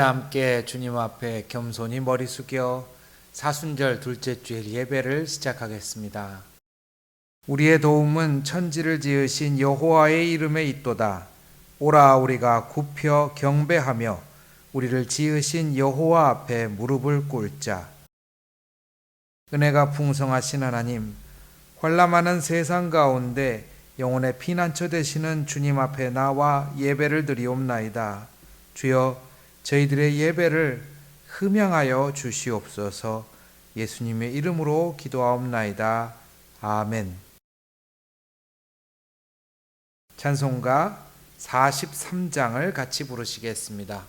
함께 주님 앞에 겸손히 머리 숙여 사순절 둘째 주일 예배를 시작하겠습니다. 우리의 도움은 천지를 지으신 여호와의 이름에 있도다. 오라 우리가 굽혀 경배하며 우리를 지으신 여호와 앞에 무릎을 꿇자. 은혜가 풍성하신 하나님, 환난많은 세상 가운데 영혼의 피난처 되시는 주님 앞에 나와 예배를 드리옵나이다. 주여, 저희들의 예배를 흠양하여 주시옵소서. 예수님의 이름으로 기도하옵나이다. 아멘. 찬송가 43장을 같이 부르시겠습니다.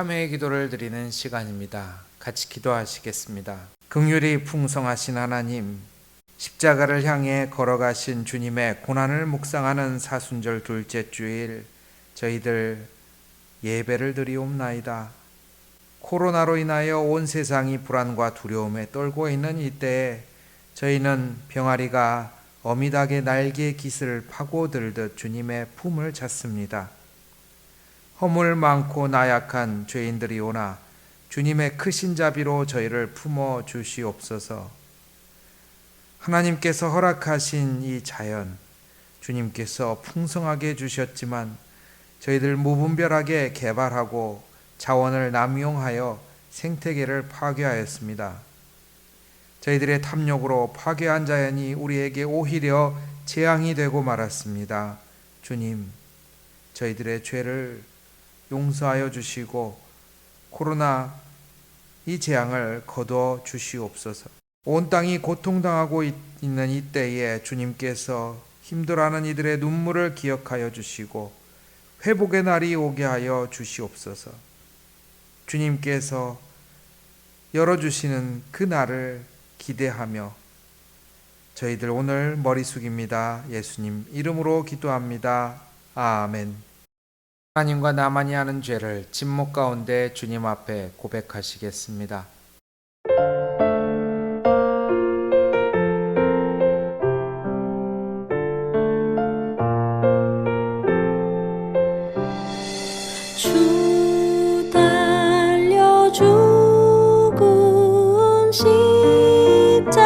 참회의 기도를 드리는 시간입니다. 같이 기도하시겠습니다. 긍휼이 풍성하신 하나님, 십자가를 향해 걸어가신 주님의 고난을 묵상하는 사순절 둘째 주일, 저희들 예배를 드리옵나이다. 코로나로 인하여 온 세상이 불안과 두려움에 떨고 있는 이때에 저희는 병아리가 어미닭의 날개 깃을 파고들듯 주님의 품을 찾습니다. 허물 많고 나약한 죄인들이 오나 주님의 크신 자비로 저희를 품어 주시옵소서. 하나님께서 허락하신 이 자연, 주님께서 풍성하게 주셨지만 저희들 무분별하게 개발하고 자원을 남용하여 생태계를 파괴하였습니다. 저희들의 탐욕으로 파괴한 자연이 우리에게 오히려 재앙이 되고 말았습니다. 주님, 저희들의 죄를 용서하여 주시고 코로나 이 재앙을 거두어 주시옵소서. 온 땅이 고통당하고 있는 이때에 주님께서 힘들어하는 이들의 눈물을 기억하여 주시고 회복의 날이 오게 하여 주시옵소서. 주님께서 열어주시는 그 날을 기대하며 저희들 오늘 머리 숙입니다. 예수님 이름으로 기도합니다. 아멘. 하나님과 나만이 하는 죄를 침묵 가운데 주님 앞에 고백하시겠습니다. 십자가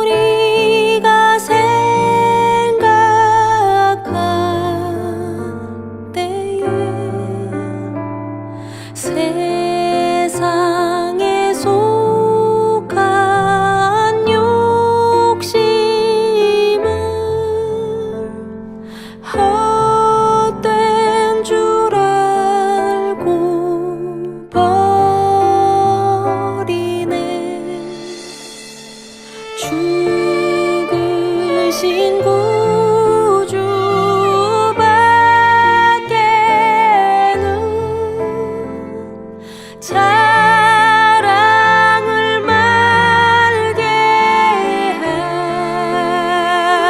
우리가 생각할 때에 세상에 속한 욕심을 헛된 줄 알고 버리네. 죽으신 구주밖에는 자랑을 말게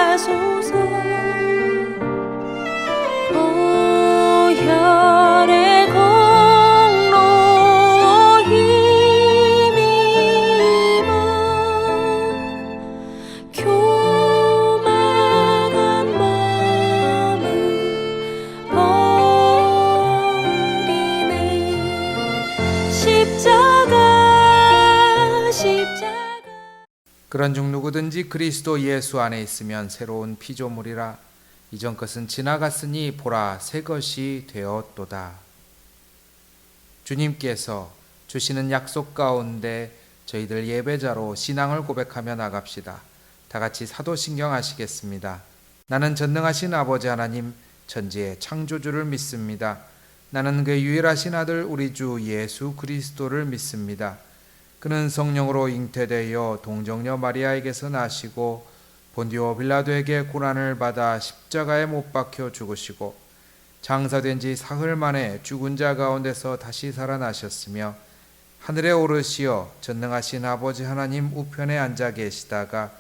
하소서. 보혈의 공로 힘입어 교만한 마음을 버리네. 십자가 그런즉 누구든지 그리스도 예수 안에 있으면 새로운 피조물이라. 이전 것은 지나갔으니 보라 새 것이 되었도다. 주님께서 주시는 약속 가운데 저희들 예배자로 신앙을 고백하며 나갑시다. 다 같이 사도신경 하시겠습니다. 나는 전능하신 아버지 하나님 천지의 창조주를 믿습니다. 나는 그 유일하신 아들 우리 주 예수 그리스도를 믿습니다. 그는 성령으로 잉태되어 동정녀 마리아에게서 나시고 본디오 빌라도에게 고난을 받아 십자가에 못 박혀 죽으시고 장사된 지 사흘 만에 죽은 자 가운데서 다시 살아나셨으며 하늘에 오르시어 전능하신 아버지 하나님 우편에 앉아 계시다가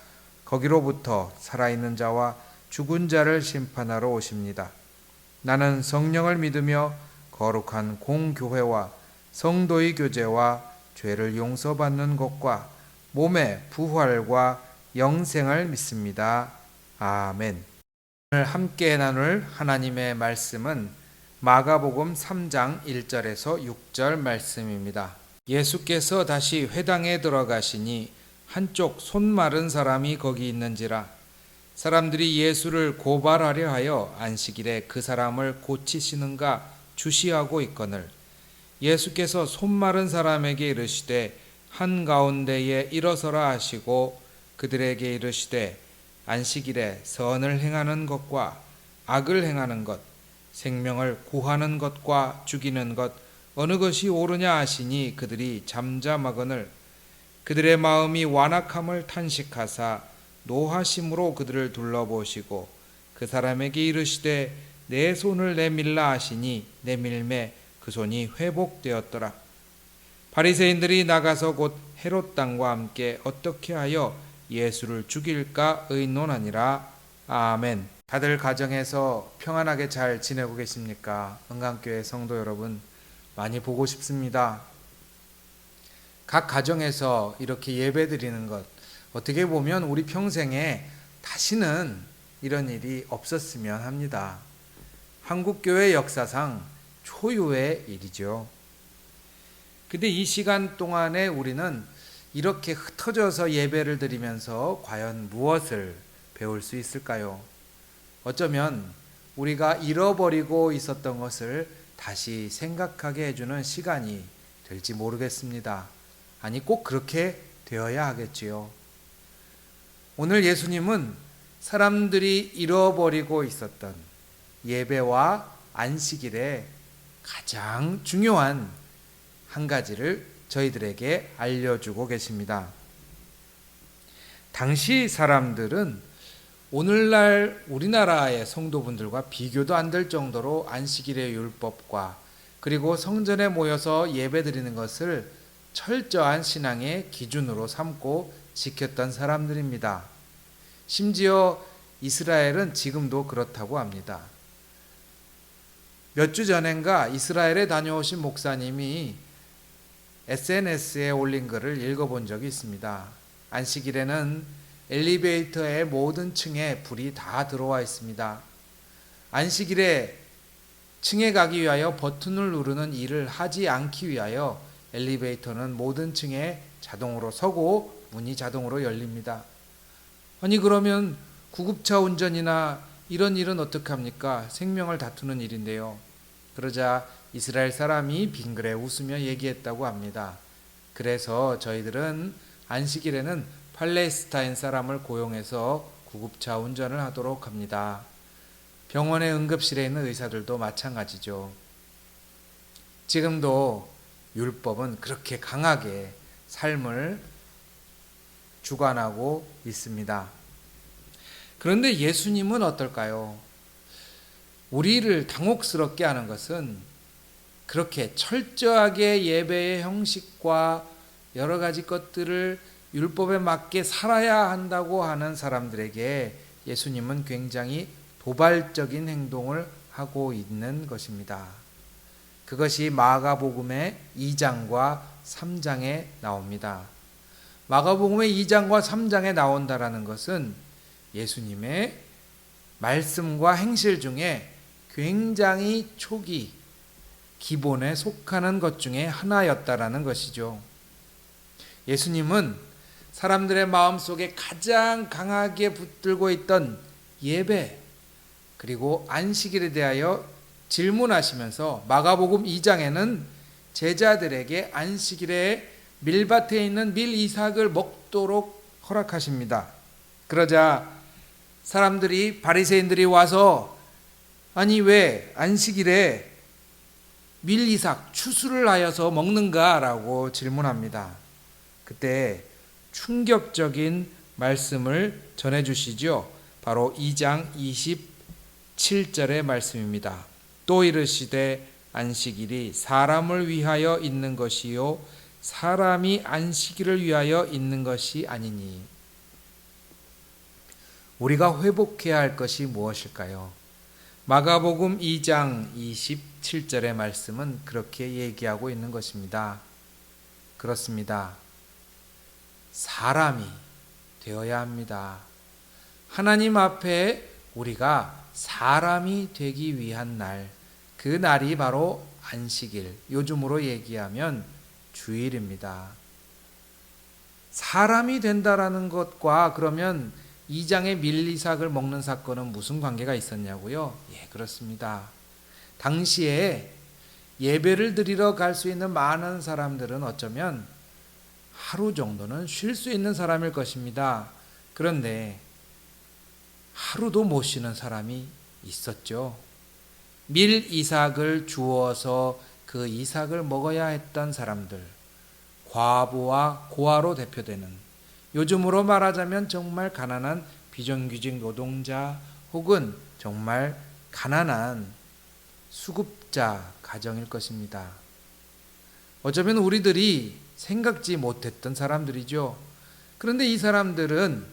거기로부터 살아있는 자와 죽은 자를 심판하러 오십니다. 나는 성령을 믿으며 거룩한 공교회와 성도의 교제와 죄를 용서받는 것과 몸의 부활과 영생을 믿습니다. 아멘. 오늘 함께 나눌 하나님의 말씀은 마가복음 3장 1절에서 6절 말씀입니다. 예수께서 다시 회당에 들어가시니 한쪽 손 마른 사람이 거기 있는지라. 사람들이 예수를 고발하려 하여 안식일에 그 사람을 고치시는가 주시하고 있거늘 예수께서 손 마른 사람에게 이르시되 한가운데에 일어서라 하시고 그들에게 이르시되 안식일에 선을 행하는 것과 악을 행하는 것, 생명을 구하는 것과 죽이는 것 어느 것이 옳으냐 하시니 그들이 잠잠하거늘 그들의 마음이 완악함을 탄식하사 노하심으로 그들을 둘러보시고 그 사람에게 이르시되 내 손을 내밀라 하시니 내밀매 그 손이 회복되었더라. 바리새인들이 나가서 곧 헤롯 당과 함께 어떻게 하여 예수를 죽일까 의논하니라. 아멘. 다들 가정에서 평안하게 잘 지내고 계십니까? 은강교회 성도 여러분, 많이 보고 싶습니다. 각 가정에서 이렇게 예배 드리는 것, 어떻게 보면 우리 평생에 다시는 이런 일이 없었으면 합니다. 한국교회 역사상 초유의 일이죠. 근데 이 시간 동안에 우리는 이렇게 흩어져서 예배를 드리면서 과연 무엇을 배울 수 있을까요? 어쩌면 우리가 잃어버리고 있었던 것을 다시 생각하게 해주는 시간이 될지 모르겠습니다. 아니, 꼭 그렇게 되어야 하겠지요. 오늘 예수님은 사람들이 잃어버리고 있었던 예배와 안식일에 가장 중요한 한 가지를 저희들에게 알려주고 계십니다. 당시 사람들은 오늘날 우리나라의 성도분들과 비교도 안 될 정도로 안식일의 율법과 그리고 성전에 모여서 예배드리는 것을 철저한 신앙의 기준으로 삼고 지켰던 사람들입니다. 심지어 이스라엘은 지금도 그렇다고 합니다. 몇 주 전엔가 이스라엘에 다녀오신 목사님이 SNS에 올린 글을 읽어본 적이 있습니다. 안식일에는 엘리베이터의 모든 층에 불이 다 들어와 있습니다. 안식일에 층에 가기 위하여 버튼을 누르는 일을 하지 않기 위하여 엘리베이터는 모든 층에 자동으로 서고 문이 자동으로 열립니다. 아니 그러면 구급차 운전이나 이런 일은 어떻게 합니까? 생명을 다투는 일인데요. 그러자 이스라엘 사람이 빙그레 웃으며 얘기했다고 합니다. 그래서 저희들은 안식일에는 팔레스타인 사람을 고용해서 구급차 운전을 하도록 합니다. 병원의 응급실에 있는 의사들도 마찬가지죠. 지금도 율법은 그렇게 강하게 삶을 주관하고 있습니다. 그런데 예수님은 어떨까요? 우리를 당혹스럽게 하는 것은 그렇게 철저하게 예배의 형식과 여러 가지 것들을 율법에 맞게 살아야 한다고 하는 사람들에게 예수님은 굉장히 도발적인 행동을 하고 있는 것입니다. 그것이 마가복음의 2장과 3장에 나옵니다. 마가복음의 2장과 3장에 나온다라는 것은 예수님의 말씀과 행실 중에 굉장히 초기 기본에 속하는 것 중에 하나였다라는 것이죠. 예수님은 사람들의 마음속에 가장 강하게 붙들고 있던 예배 그리고 안식일에 대하여 질문하시면서 마가복음 2장에는 제자들에게 안식일에 밀밭에 있는 밀 이삭을 먹도록 허락하십니다. 그러자 사람들이 바리새인들이 와서 아니 왜 안식일에 밀 이삭 추수를 하여서 먹는가라고 질문합니다. 그때 충격적인 말씀을 전해주시죠. 바로 2장 27절의 말씀입니다. 또 이르시되 안식일이 사람을 위하여 있는 것이요 사람이 안식일을 위하여 있는 것이 아니니. 우리가 회복해야 할 것이 무엇일까요? 마가복음 2장 27절의 말씀은 그렇게 얘기하고 있는 것입니다. 그렇습니다. 사람이 되어야 합니다. 하나님 앞에 우리가 사람이 되기 위한 날, 그 날이 바로 안식일, 요즘으로 얘기하면 주일입니다. 사람이 된다라는 것과 그러면 2장의 밀이삭을 먹는 사건은 무슨 관계가 있었냐고요? 예, 그렇습니다. 당시에 예배를 드리러 갈 수 있는 많은 사람들은 어쩌면 하루 정도는 쉴 수 있는 사람일 것입니다. 그런데 하루도 못 쉬는 사람이 있었죠. 밀 이삭을 주어서 그 이삭을 먹어야 했던 사람들, 과부와 고아로 대표되는, 요즘으로 말하자면 정말 가난한 비정규직 노동자 혹은 정말 가난한 수급자 가정일 것입니다. 어쩌면 우리들이 생각지 못했던 사람들이죠. 그런데 이 사람들은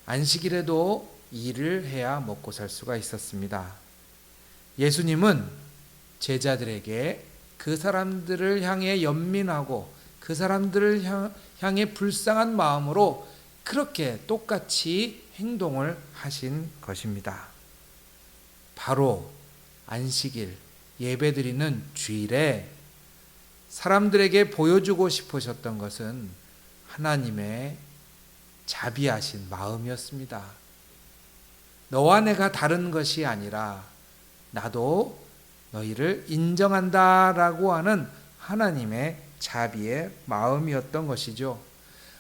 안식일에도 일을 해야 먹고 살 수가 있었습니다. 예수님은 제자들에게 그 사람들을 향해 연민하고 그 사람들을 향해 불쌍한 마음으로 그렇게 똑같이 행동을 하신 것입니다. 바로 안식일 예배드리는 주일에 사람들에게 보여주고 싶으셨던 것은 하나님의 자비하신 마음이었습니다. 너와 내가 다른 것이 아니라 나도 너희를 인정한다라고 하는 하나님의 자비의 마음이었던 것이죠.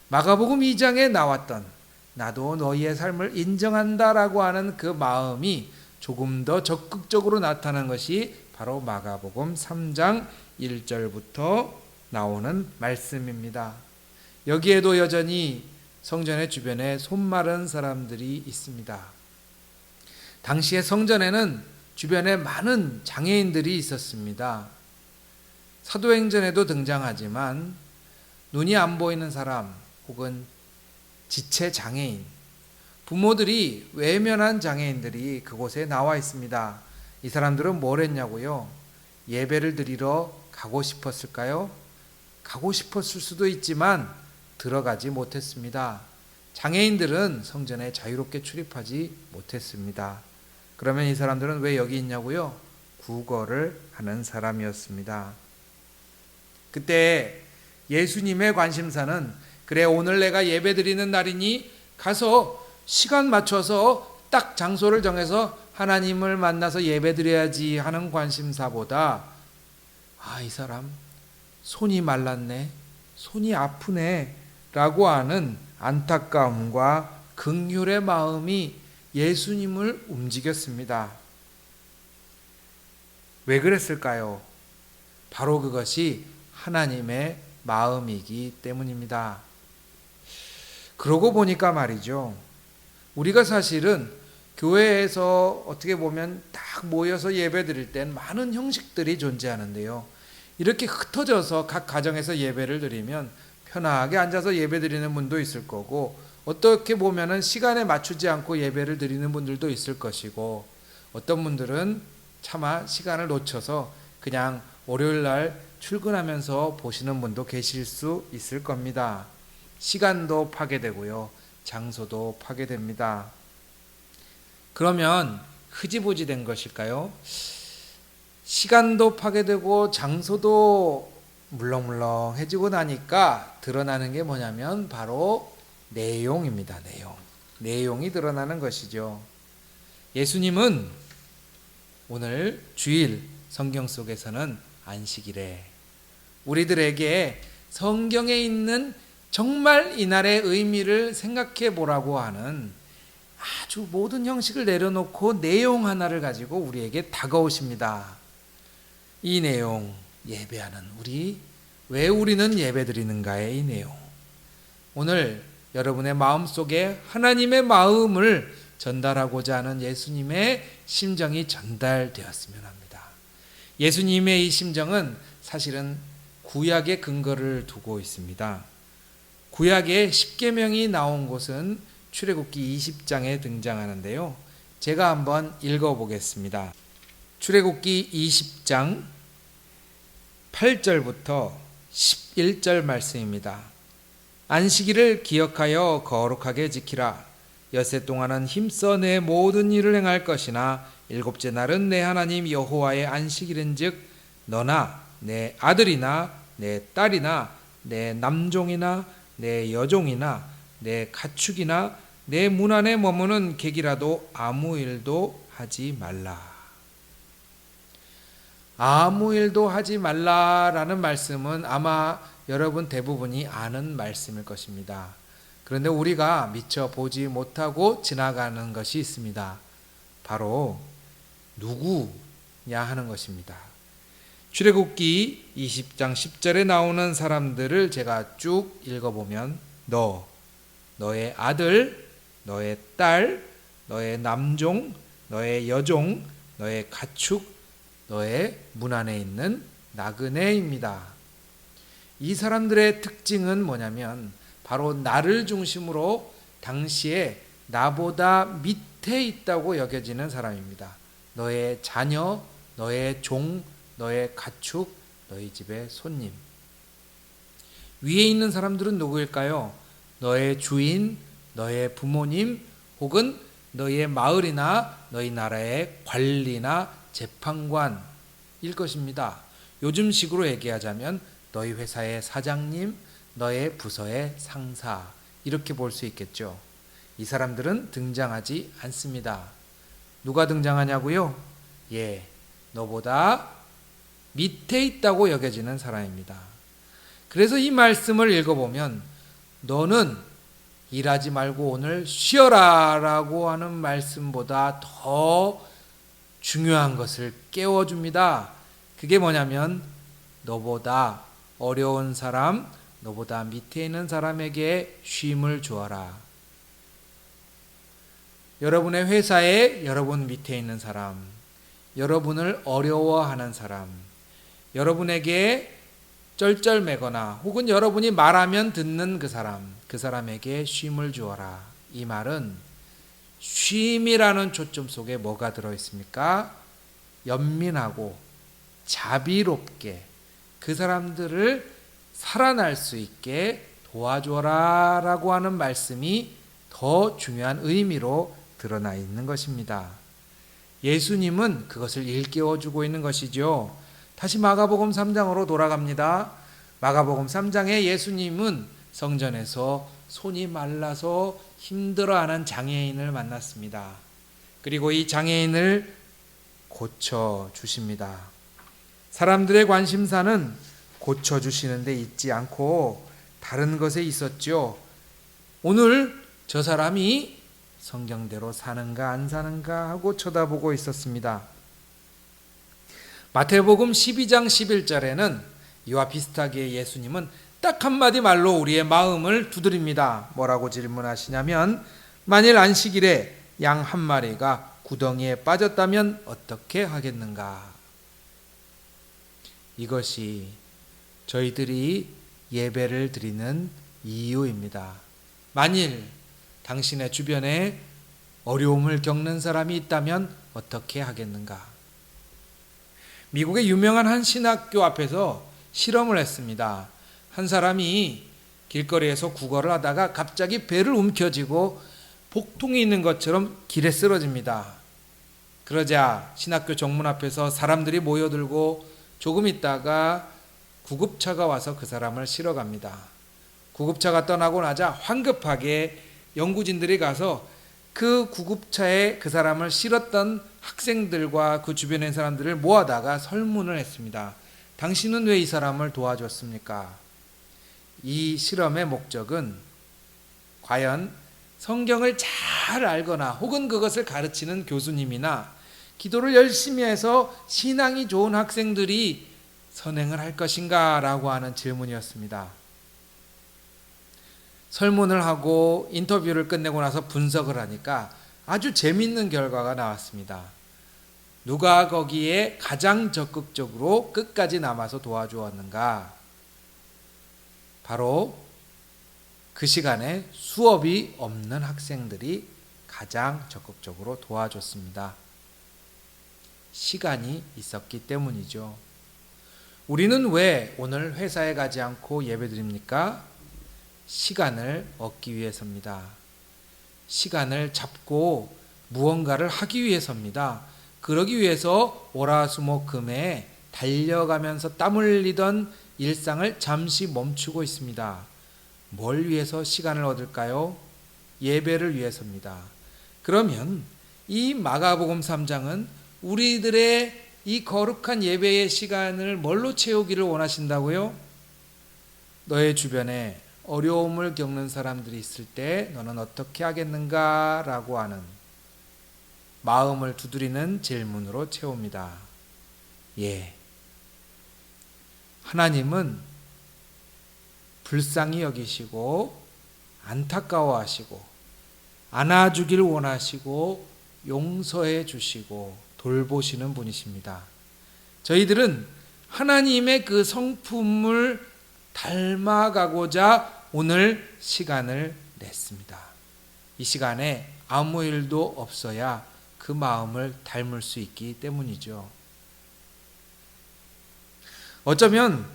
마가복음 2장에 나왔던 나도 너희의 삶을 인정한다라고 하는 그 마음이 조금 더 적극적으로 나타난 것이 바로 마가복음 3장 1절부터 나오는 말씀입니다. 여기에도 여전히 성전의 주변에 손마른 사람들이 있습니다. 당시의 성전에는 주변에 많은 장애인들이 있었습니다. 사도행전에도 등장하지만 눈이 안 보이는 사람 혹은 지체 장애인, 부모들이 외면한 장애인들이 그곳에 나와 있습니다. 이 사람들은 뭘 했냐고요? 예배를 드리러 가고 싶었을까요? 가고 싶었을 수도 있지만 들어가지 못했습니다. 장애인들은 성전에 자유롭게 출입하지 못했습니다. 그러면 이 사람들은 왜 여기 있냐고요? 구걸을 하는 사람이었습니다. 그때 예수님의 관심사는 그래 오늘 내가 예배드리는 날이니 가서 시간 맞춰서 딱 장소를 정해서 하나님을 만나서 예배드려야지 하는 관심사보다 이 사람 손이 말랐네, 손이 아프네 라고 하는 안타까움과 긍휼의 마음이 예수님을 움직였습니다. 왜 그랬을까요? 바로 그것이 하나님의 마음이기 때문입니다. 그러고 보니까 말이죠. 우리가 사실은 교회에서 어떻게 보면 딱 모여서 예배 드릴 땐 많은 형식들이 존재하는데요. 이렇게 흩어져서 각 가정에서 예배를 드리면 편하게 앉아서 예배 드리는 분도 있을 거고, 어떻게 보면은 시간에 맞추지 않고 예배를 드리는 분들도 있을 것이고, 어떤 분들은 차마 시간을 놓쳐서 그냥 월요일 날 출근하면서 보시는 분도 계실 수 있을 겁니다. 시간도 파괴되고요, 장소도 파괴됩니다. 그러면 흐지부지 된 것일까요? 시간도 파괴되고 장소도 물렁물렁해지고 나니까 드러나는 게 뭐냐면 바로 내용입니다. 내용이 드러나는 것이죠. 예수님은 오늘 주일 성경 속에서는 안식일에 우리들에게 성경에 있는 정말 이날의 의미를 생각해 보라고 하는 아주 모든 형식을 내려놓고 내용 하나를 가지고 우리에게 다가오십니다. 이 내용, 예배하는 우리, 왜 우리는 예배드리는가의 이 내용. 오늘 여러분의 마음속에 하나님의 마음을 전달하고자 하는 예수님의 심정이 전달되었으면 합니다. 예수님의 이 심정은 사실은 구약의 근거를 두고 있습니다. 구약의 십계명이 나온 곳은 출애굽기 20장에 등장하는데요. 제가 한번 읽어보겠습니다. 출애굽기 20장 8절부터 11절 말씀입니다. 안식일을 기억하여 거룩하게 지키라. 엿새 동안은 힘써 내 모든 일을 행할 것이나 일곱째 날은 내 하나님 여호와의 안식일인즉 너나 내 아들이나 내 딸이나 내 남종이나 내 여종이나 내 가축이나 내 문 안에 머무는 객이라도 아무 일도 하지 말라. 아무 일도 하지 말라라는 말씀은 아마 여러분 대부분이 아는 말씀일 것입니다. 그런데 우리가 미처 보지 못하고 지나가는 것이 있습니다. 바로 누구냐 하는 것입니다. 출애굽기 20장 10절에 나오는 사람들을 제가 쭉 읽어보면 너의 아들, 너의 딸, 너의 남종, 너의 여종, 너의 가축, 너의 문 안에 있는 나그네입니다. 이 사람들의 특징은 뭐냐면 바로 나를 중심으로 당시에 나보다 밑에 있다고 여겨지는 사람입니다. 너의 자녀, 너의 종, 너의 가축, 너희 집의 손님. 위에 있는 사람들은 누구일까요? 너의 주인, 너의 부모님, 혹은 너의 마을이나 너희 나라의 관리나 재판관일 것입니다. 요즘식으로 얘기하자면 너희 회사의 사장님, 너의 부서의 상사, 이렇게 볼 수 있겠죠. 이 사람들은 등장하지 않습니다. 누가 등장하냐고요? 너보다 밑에 있다고 여겨지는 사람입니다. 그래서 이 말씀을 읽어보면 너는 일하지 말고 오늘 쉬어라 라고 하는 말씀보다 더 중요한 것을 깨워줍니다. 그게 뭐냐면 너보다 어려운 사람, 너보다 밑에 있는 사람에게 쉼을 주어라. 여러분의 회사에 여러분 밑에 있는 사람, 여러분을 어려워하는 사람, 여러분에게 쩔쩔매거나 혹은 여러분이 말하면 듣는 그 사람에게 쉼을 주어라. 이 말은 쉼이라는 초점 속에 뭐가 들어있습니까? 연민하고 자비롭게 그 사람들을 살아날 수 있게 도와줘라 라고 하는 말씀이 더 중요한 의미로 드러나 있는 것입니다. 예수님은 그것을 일깨워주고 있는 것이죠. 다시 마가복음 3장으로 돌아갑니다. 마가복음 3장에 예수님은 성전에서 손이 말라서 힘들어하는 장애인을 만났습니다. 그리고 이 장애인을 고쳐주십니다. 사람들의 관심사는 고쳐주시는 데 있지 않고 다른 것에 있었죠. 오늘 저 사람이 성경대로 사는가 안 사는가 하고 쳐다보고 있었습니다. 마태복음 12장 11절에는 이와 비슷하게 예수님은 딱 한마디 말로 우리의 마음을 두드립니다. 뭐라고 질문하시냐면, 만일 안식일에 양 한 마리가 구덩이에 빠졌다면 어떻게 하겠는가? 이것이 저희들이 예배를 드리는 이유입니다. 만일 당신의 주변에 어려움을 겪는 사람이 있다면 어떻게 하겠는가? 미국의 유명한 한 신학교 앞에서 실험을 했습니다. 한 사람이 길거리에서 구걸을 하다가 갑자기 배를 움켜쥐고 복통이 있는 것처럼 길에 쓰러집니다. 그러자 신학교 정문 앞에서 사람들이 모여들고 조금 있다가 구급차가 와서 그 사람을 실어 갑니다. 구급차가 떠나고 나자 황급하게 연구진들이 가서 그 구급차에 그 사람을 실었던 학생들과 그 주변에 있는 사람들을 모아다가 설문을 했습니다. 당신은 왜 이 사람을 도와줬습니까? 이 실험의 목적은 과연 성경을 잘 알거나 혹은 그것을 가르치는 교수님이나 기도를 열심히 해서 신앙이 좋은 학생들이 선행을 할 것인가 라고 하는 질문이었습니다. 설문을 하고 인터뷰를 끝내고 나서 분석을 하니까 아주 재미있는 결과가 나왔습니다. 누가 거기에 가장 적극적으로 끝까지 남아서 도와주었는가? 바로 그 시간에 수업이 없는 학생들이 가장 적극적으로 도와줬습니다. 시간이 있었기 때문이죠. 우리는 왜 오늘 회사에 가지 않고 예배드립니까? 시간을 얻기 위해서입니다. 시간을 잡고 무언가를 하기 위해서입니다. 그러기 위해서 월화수목금에 달려가면서 땀 흘리던 일상을 잠시 멈추고 있습니다. 뭘 위해서 시간을 얻을까요? 예배를 위해서입니다. 그러면 이 마가복음 3장은 우리들의 이 거룩한 예배의 시간을 뭘로 채우기를 원하신다고요? 너의 주변에 어려움을 겪는 사람들이 있을 때 너는 어떻게 하겠는가? 라고 하는 마음을 두드리는 질문으로 채웁니다. 예. 하나님은 불쌍히 여기시고 안타까워하시고 안아주길 원하시고 용서해 주시고 돌보시는 분이십니다. 저희들은 하나님의 그 성품을 닮아가고자 오늘 시간을 냈습니다. 이 시간에 아무 일도 없어야 그 마음을 닮을 수 있기 때문이죠. 어쩌면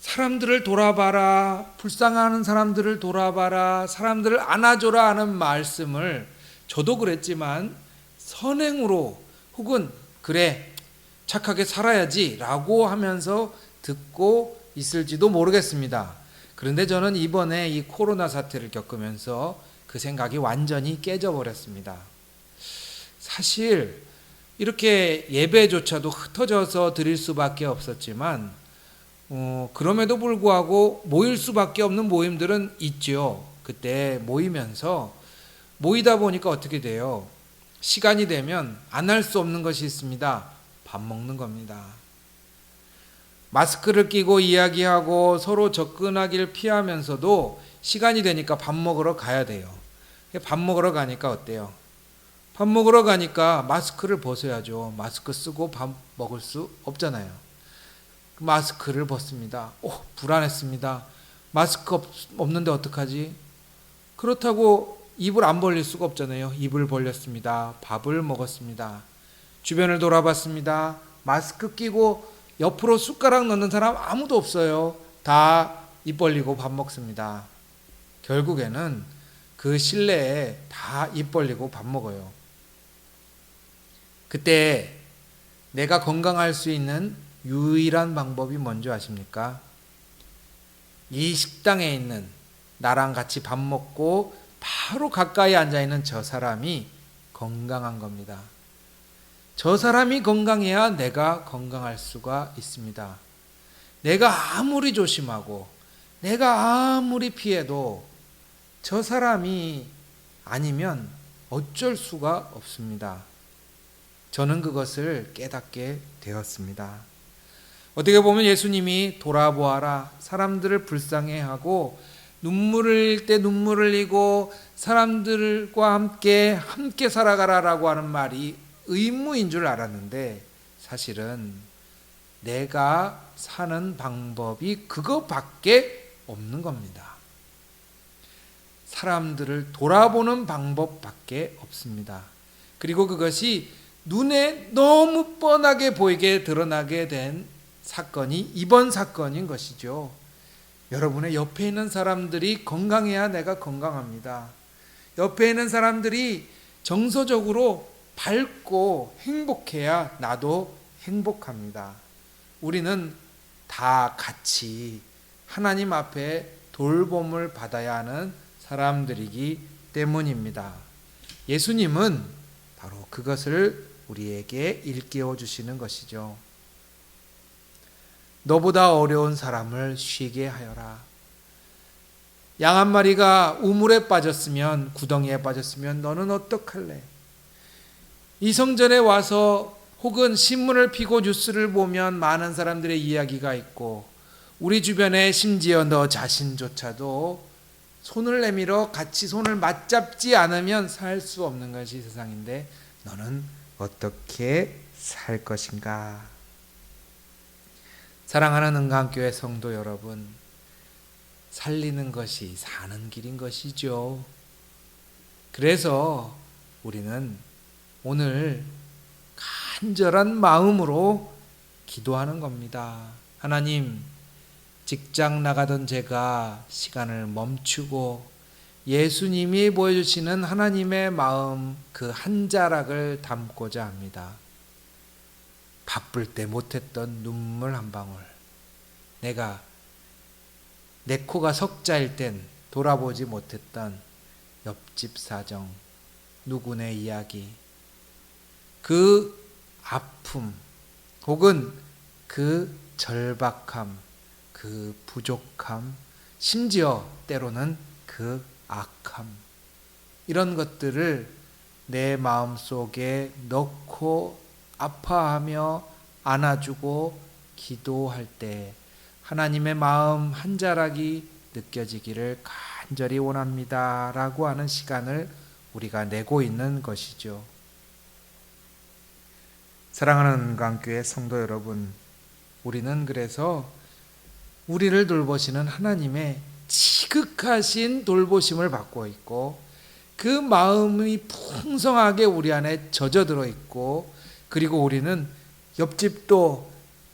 사람들을 돌아봐라, 불쌍한 사람들을 돌아봐라, 사람들을 안아줘라 하는 말씀을 저도 그랬지만 선행으로 혹은 그래 착하게 살아야지 라고 하면서 듣고 있을지도 모르겠습니다. 그런데 저는 이번에 이 코로나 사태를 겪으면서 그 생각이 완전히 깨져버렸습니다. 사실 이렇게 예배조차도 흩어져서 드릴 수밖에 없었지만 그럼에도 불구하고 모일 수밖에 없는 모임들은 있죠. 그때 모이다 보니까 어떻게 돼요? 시간이 되면 안 할 수 없는 것이 있습니다. 밥 먹는 겁니다. 마스크를 끼고 이야기하고 서로 접근하기를 피하면서도 시간이 되니까 밥 먹으러 가야 돼요. 밥 먹으러 가니까 어때요? 밥 먹으러 가니까 마스크를 벗어야죠. 마스크 쓰고 밥 먹을 수 없잖아요. 마스크를 벗습니다. 불안했습니다. 마스크 없는데 어떡하지? 그렇다고 입을 안 벌릴 수가 없잖아요. 입을 벌렸습니다. 밥을 먹었습니다. 주변을 돌아봤습니다. 마스크 끼고 옆으로 숟가락 넣는 사람 아무도 없어요. 다 입 벌리고 밥 먹습니다. 결국에는 그 실내에 다 입 벌리고 밥 먹어요. 그때 내가 건강할 수 있는 유일한 방법이 뭔지 아십니까? 이 식당에 있는 나랑 같이 밥 먹고 바로 가까이 앉아 있는 저 사람이 건강한 겁니다. 저 사람이 건강해야 내가 건강할 수가 있습니다. 내가 아무리 조심하고 내가 아무리 피해도 저 사람이 아니면 어쩔 수가 없습니다. 저는 그것을 깨닫게 되었습니다. 어떻게 보면 예수님이 돌아보아라, 사람들을 불쌍해하고 눈물을 흘릴 때 눈물을 흘리고 사람들과 함께 살아가라라고 하는 말이 의무인 줄 알았는데 사실은 내가 사는 방법이 그거밖에 없는 겁니다. 사람들을 돌아보는 방법밖에 없습니다. 그리고 그것이 눈에 너무 뻔하게 보이게 드러나게 된 사건이 이번 사건인 것이죠. 여러분의 옆에 있는 사람들이 건강해야 내가 건강합니다. 옆에 있는 사람들이 정서적으로 밝고 행복해야 나도 행복합니다. 우리는 다 같이 하나님 앞에 돌봄을 받아야 하는 사람들이기 때문입니다. 예수님은 바로 그것을 우리에게 일깨워 주시는 것이죠. 너보다 어려운 사람을 쉬게 하여라. 양 한 마리가 우물에 빠졌으면, 구덩이에 빠졌으면 너는 어떡할래? 이 성전에 와서 혹은 신문을 펴고 뉴스를 보면 많은 사람들의 이야기가 있고 우리 주변에 심지어 너 자신조차도 손을 내밀어 같이 손을 맞잡지 않으면 살 수 없는 것이 세상인데 너는 어떻게 살 것인가? 사랑하는 은강교회 성도 여러분, 살리는 것이 사는 길인 것이죠. 그래서 우리는 오늘 간절한 마음으로 기도하는 겁니다. 하나님, 직장 나가던 제가 시간을 멈추고 예수님이 보여주시는 하나님의 마음 그 한 자락을 담고자 합니다. 바쁠 때 못했던 눈물 한 방울, 내가 내 코가 석자일 땐 돌아보지 못했던 옆집 사정, 누구네 이야기, 그 아픔 혹은 그 절박함, 그 부족함, 심지어 때로는 그 악함, 이런 것들을 내 마음속에 넣고 아파하며 안아주고 기도할 때 하나님의 마음 한 자락이 느껴지기를 간절히 원합니다 라고 하는 시간을 우리가 내고 있는 것이죠. 사랑하는 은강교회 성도 여러분, 우리는 그래서 우리를 돌보시는 하나님의 지극하신 돌보심을 받고 있고 그 마음이 풍성하게 우리 안에 젖어들어 있고, 그리고 우리는 옆집도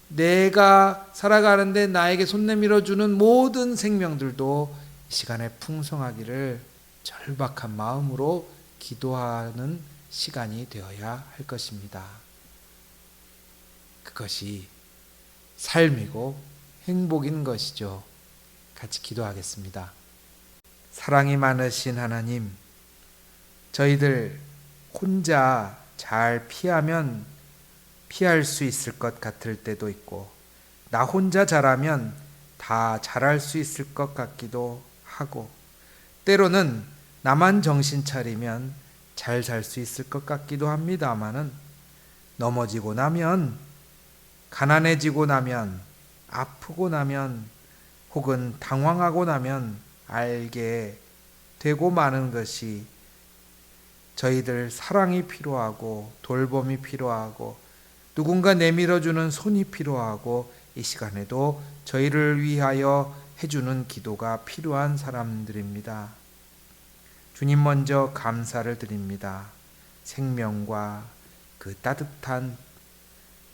내가 살아가는데 나에게 손 내밀어 주는 모든 생명들도 이 시간에 풍성하기를 절박한 마음으로 기도하는 시간이 되어야 할 것입니다. 그것이 삶이고 행복인 것이죠. 같이 기도하겠습니다. 사랑이 많으신 하나님, 저희들 혼자 잘 피하면 피할 수 있을 것 같을 때도 있고, 나 혼자 잘하면 다 잘할 수 있을 것 같기도 하고, 때로는 나만 정신 차리면 잘 살 수 있을 것 같기도 합니다마는, 넘어지고 나면, 가난해지고 나면, 아프고 나면, 혹은 당황하고 나면 알게 되고 마는 것이 저희들 사랑이 필요하고 돌봄이 필요하고 누군가 내밀어주는 손이 필요하고 이 시간에도 저희를 위하여 해주는 기도가 필요한 사람들입니다. 주님, 먼저 감사를 드립니다. 생명과 그 따뜻한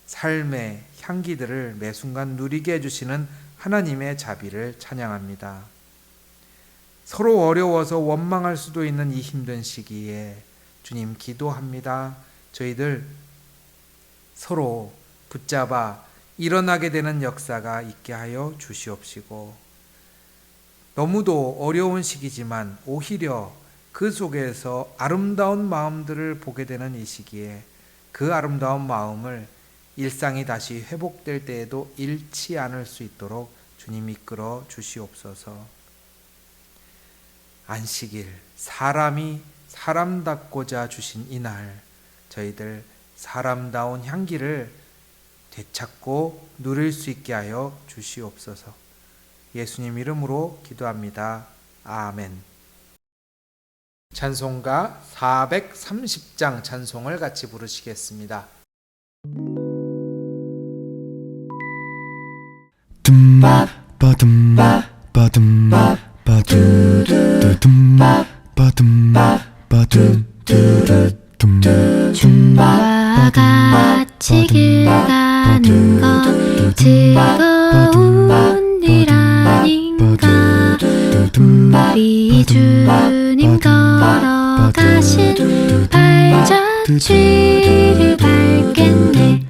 삶의 향기들을 매 순간 누리게 해주시는 하나님의 자비를 찬양합니다. 서로 어려워서 원망할 수도 있는 이 힘든 시기에 주님 기도합니다. 저희들 서로 붙잡아 일어나게 되는 역사가 있게 하여 주시옵시고, 너무도 어려운 시기지만 오히려 그 속에서 아름다운 마음들을 보게 되는 이 시기에 그 아름다운 마음을 일상이 다시 회복될 때에도 잃지 않을 수 있도록 주님 이끌어 주시옵소서. 안식일, 사람이 사람답고자 주신 이날, 저희들 사람다운 향기를 되찾고 누릴 수 있게 하여 주시옵소서. 예수님 이름으로 기도합니다. 아멘. 찬송가 430장 찬송을 같이 부르시겠습니다. 주와 같이 길 가는 것 즐거운 일 아닌가. 우리 주님 걸어가신 발자취를 밟겠네.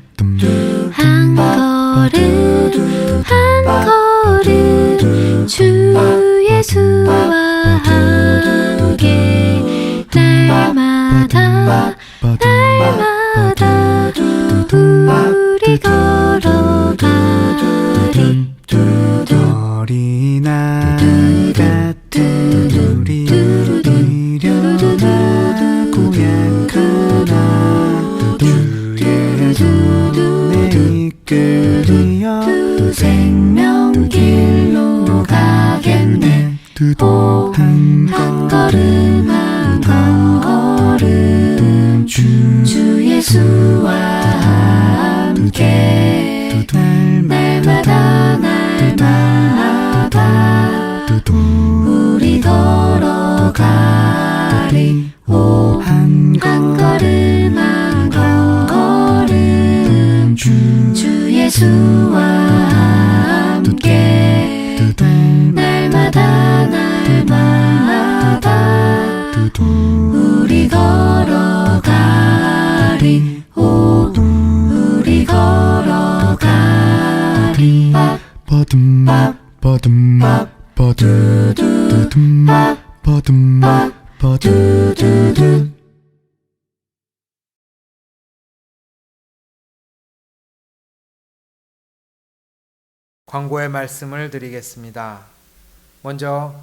한 걸음 한 걸음 주 예수와 함께 날마다 날마다 우리 걸어가리. 어린아이 같은 우리 미련하고 약하나 주 예수의 이끌리어 생명길로 가겠네. 한 걸음 한 걸음 주 예수와 함께 날마다 날마다 우리 걸어가리. 한 걸음 한 걸음 주 예수와 함께 날마다 날마다 우리 걸어가리. 우리 걸어가리. 광고의 말씀을 드리겠습니다. 먼저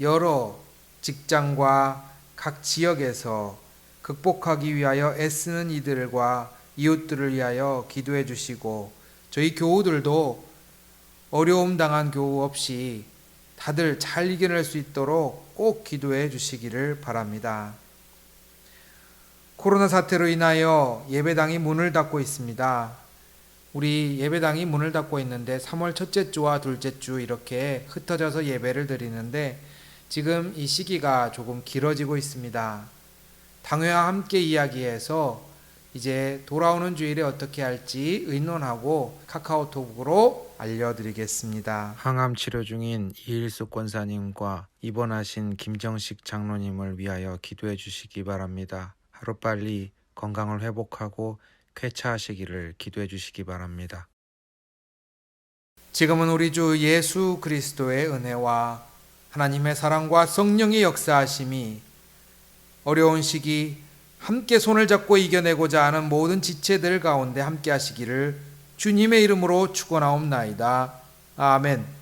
여러 직장과 각 지역에서 극복하기 위하여 애쓰는 이들과 이웃들을 위하여 기도해 주시고, 저희 교우들도 어려움 당한 교우 없이 다들 잘 이겨낼 수 있도록 꼭 기도해 주시기를 바랍니다. 코로나 사태로 인하여 예배당이 문을 닫고 있습니다. 우리 예배당이 문을 닫고 있는데 3월 첫째 주와 둘째 주 이렇게 흩어져서 예배를 드리는데, 지금 이 시기가 조금 길어지고 있습니다. 당회와 함께 이야기해서 이제 돌아오는 주일에 어떻게 할지 의논하고 카카오톡으로 알려드리겠습니다. 항암 치료 중인 이일수 권사님과 입원하신 김정식 장로님을 위하여 기도해 주시기 바랍니다. 하루빨리 건강을 회복하고 쾌차하시기를 기도해 주시기 바랍니다. 지금은 우리 주 예수 그리스도의 은혜와 하나님의 사랑과 성령의 역사하심이 어려운 시기 함께 손을 잡고 이겨내고자 하는 모든 지체들 가운데 함께 하시기를 주님의 이름으로 축원하옵나이다. 아멘.